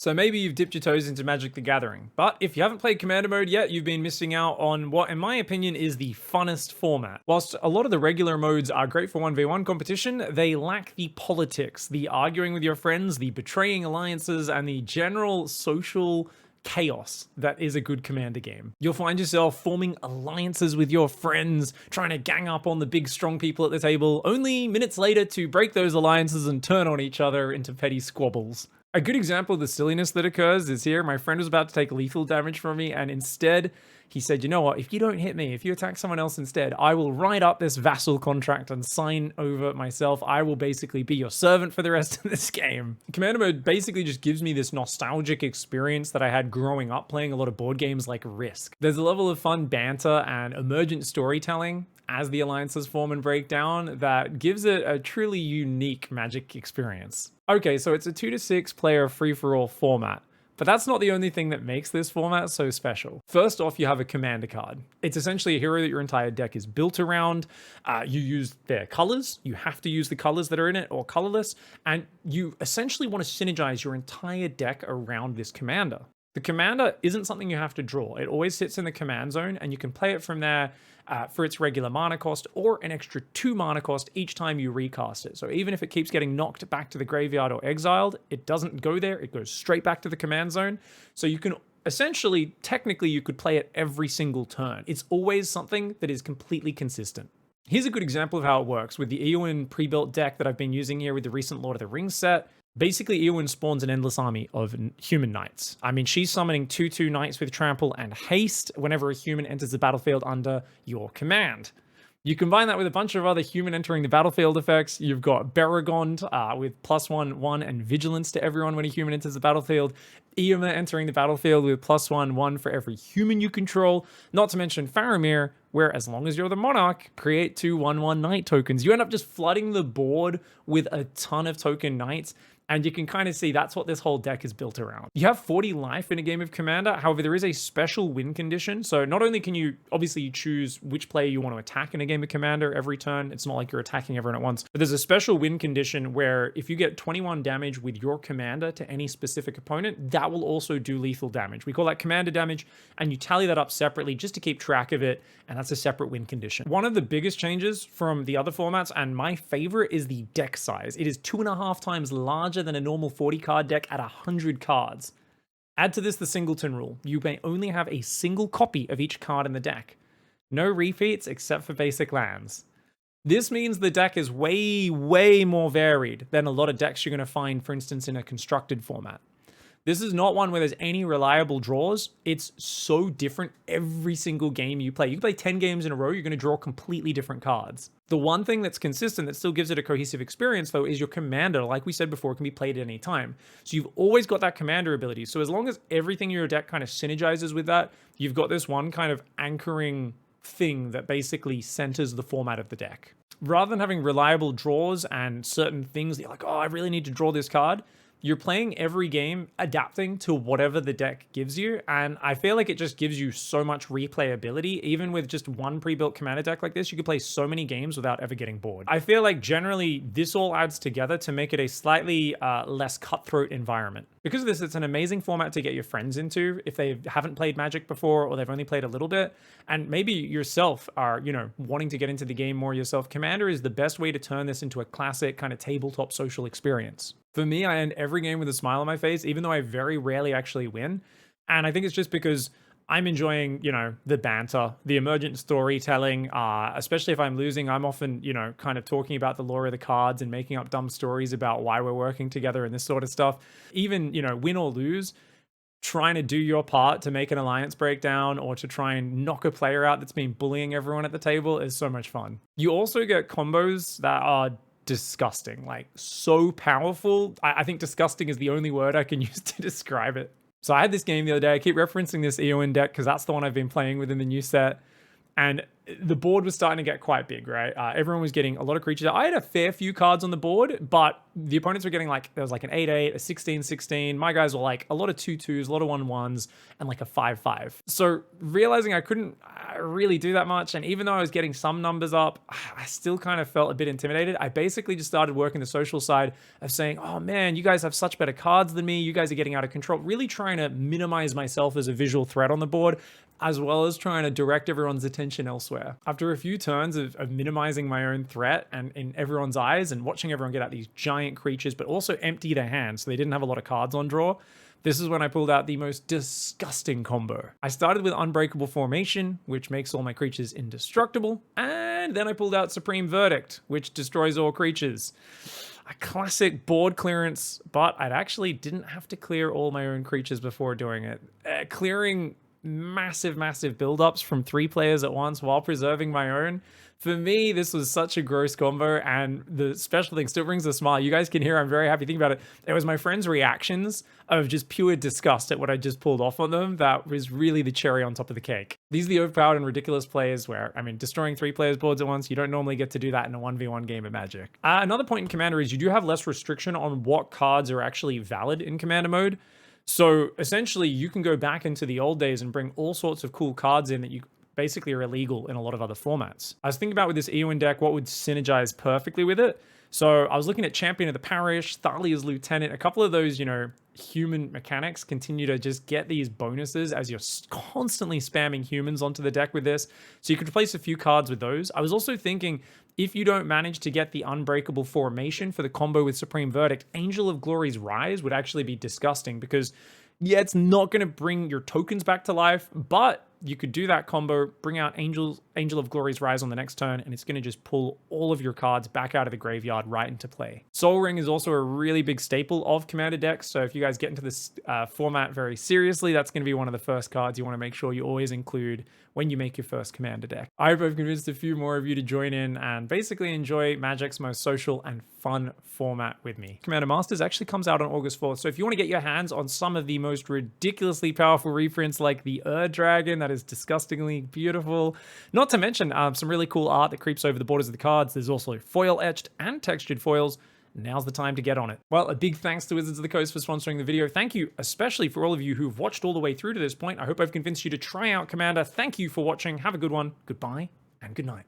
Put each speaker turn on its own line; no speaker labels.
So maybe you've dipped your toes into Magic the Gathering, but if you haven't played Commander Mode yet, you've been missing out on what, in my opinion, is the funnest format. Whilst a lot of the regular modes are great for 1v1 competition, they lack the politics, the arguing with your friends, the betraying alliances, and the general social chaos that is a good Commander game. You'll find yourself forming alliances with your friends, trying to gang up on the big strong people at the table, only minutes later to break those alliances and turn on each other into petty squabbles. A good example of the silliness that occurs is here. My friend was about to take lethal damage from me, and instead he said, you know what, if you don't hit me, if you attack someone else instead, I will write up this vassal contract and sign over myself. I will basically be your servant for the rest of this game. Commander Mode basically just gives me this nostalgic experience that I had growing up playing a lot of board games like Risk. There's a level of fun banter and emergent storytelling as the alliances form and break down that gives it a truly unique Magic experience. Okay, so it's a 2 to 6 player free-for-all format, but that's not the only thing that makes this format so special. First off, you have a commander card. It's essentially a hero that your entire deck is built around. You use their colors. You have to use the colors that are in it or colorless, and you essentially want to synergize your entire deck around this commander. The commander isn't something you have to draw. It always sits in the command zone, and you can play it from there for its regular mana cost or an extra 2 mana cost each time you recast it. So even if it keeps getting knocked back to the graveyard or exiled, it doesn't go there. It goes straight back to the command zone. So you can essentially, technically, you could play it every single turn. It's always something that is completely consistent. Here's a good example of how it works with the Eowyn pre-built deck that I've been using here with the recent Lord of the Rings set. Basically, Eowyn spawns an endless army of human knights. I mean, she's summoning 2/2 knights with trample and haste whenever a human enters the battlefield under your command. You combine that with a bunch of other human entering the battlefield effects. You've got Baragond with +1/1 and vigilance to everyone when a human enters the battlefield. Eomer entering the battlefield with +1/1 for every human you control. Not to mention Faramir, where as long as you're the monarch, create 2 1/1 knight tokens. You end up just flooding the board with a ton of token knights. And you can kind of see that's what this whole deck is built around. You have 40 life in a game of Commander. However, there is a special win condition. So not only can you obviously choose which player you want to attack in a game of Commander every turn. It's not like you're attacking everyone at once. But there's a special win condition where if you get 21 damage with your Commander to any specific opponent, that will also do lethal damage. We call that Commander damage, and you tally that up separately just to keep track of it. And that's a separate win condition. One of the biggest changes from the other formats, and my favorite, is the deck size. It is 2.5 times larger than a normal 40 card deck at 100 cards. Add to this the singleton rule. You may only have a single copy of each card in the deck. No repeats except for basic lands. This means the deck is way more varied than a lot of decks you're going to find, for instance, in a constructed format. This is not one where there's any reliable draws. It's so different every single game you play. You can play 10 games in a row, you're going to draw completely different cards. The one thing that's consistent that still gives it a cohesive experience, though, is your commander. Like we said before, it can be played at any time. So you've always got that commander ability. So as long as everything in your deck kind of synergizes with that, you've got this one kind of anchoring thing that basically centers the format of the deck. Rather than having reliable draws and certain things that you're like, oh, I really need to draw this card, you're playing every game adapting to whatever the deck gives you, and I feel like it just gives you so much replayability. Even with just one pre-built commander deck like this, you could play so many games without ever getting bored. I feel like generally this all adds together to make it a slightly less cutthroat environment. Because of this, it's an amazing format to get your friends into if they haven't played Magic before or they've only played a little bit, and maybe yourself are, wanting to get into the game more yourself. Commander is the best way to turn this into a classic kind of tabletop social experience. For me, I end every game with a smile on my face, even though I very rarely actually win. And I think it's just because I'm enjoying, the banter, the emergent storytelling, especially if I'm losing. I'm often, kind of talking about the lore of the cards and making up dumb stories about why we're working together and this sort of stuff. Even, win or lose, trying to do your part to make an alliance breakdown or to try and knock a player out that's been bullying everyone at the table is so much fun. You also get combos that are disgusting, like so powerful. I think disgusting is the only word I can use to describe it. So I had this game the other day. I keep referencing this Eowyn deck because that's the one I've been playing with in the new set. And the board was starting to get quite big, right? Everyone was getting a lot of creatures. I had a fair few cards on the board, but the opponents were getting like, there was like an 8-8, a 16-16. My guys were like a lot of 2-2s, a lot of 1-1s, and like a 5-5. So realizing I couldn't really do that much, and even though I was getting some numbers up, I still kind of felt a bit intimidated. I basically just started working the social side of saying, oh man, you guys have such better cards than me. You guys are getting out of control. Really trying to minimize myself as a visual threat on the board, as well as trying to direct everyone's attention elsewhere. After a few turns of minimizing my own threat and in everyone's eyes and watching everyone get out these giant creatures, but also empty their hands, so they didn't have a lot of cards on draw, this is when I pulled out the most disgusting combo. I started with Unbreakable Formation, which makes all my creatures indestructible, and then I pulled out Supreme Verdict, which destroys all creatures. A classic board clearance, but I actually didn't have to clear all my own creatures before doing it. Clearing massive build-ups from 3 players at once while preserving my own. For me, this was such a gross combo, and the special thing still brings a smile. You guys can hear I'm very happy thinking about it. It was my friends' reactions of just pure disgust at what I just pulled off on them that was really the cherry on top of the cake. These are the overpowered and ridiculous players where, I mean, destroying 3 players' boards at once, you don't normally get to do that in a 1v1 game of Magic. Another point in Commander is you do have less restriction on what cards are actually valid in Commander mode. So essentially, you can go back into the old days and bring all sorts of cool cards in that you basically are illegal in a lot of other formats. I was thinking about with this Eowyn deck, what would synergize perfectly with it. So I was looking at Champion of the Parish, Thalia's Lieutenant, a couple of those, you know, human mechanics continue to just get these bonuses as you're constantly spamming humans onto the deck with this. So you could place a few cards with those. I was also thinking, if you don't manage to get the Unbreakable Formation for the combo with Supreme Verdict, Angel of Glory's Rise would actually be disgusting because, yeah, it's not going to bring your tokens back to life, but you could do that combo, bring out Angel of Glory's Rise on the next turn, and it's going to just pull all of your cards back out of the graveyard right into play. Soul Ring is also a really big staple of Commander decks, so if you guys get into this format very seriously, that's going to be one of the first cards you want to make sure you always include when you make your first Commander deck. I hope I've convinced a few more of you to join in and basically enjoy Magic's most social and fun format with me. Commander Masters actually comes out on August 4th, so if you want to get your hands on some of the most ridiculously powerful reprints like the Dragon, that is disgustingly beautiful, not to mention some really cool art that creeps over the borders of the cards. There's also foil etched and textured foils. Now's the time to get on it. Well, a big thanks to Wizards of the Coast for sponsoring the video. Thank you, especially for all of you who've watched all the way through to this point. I hope I've convinced you to try out Commander. Thank you for watching. Have a good one. Goodbye and good night.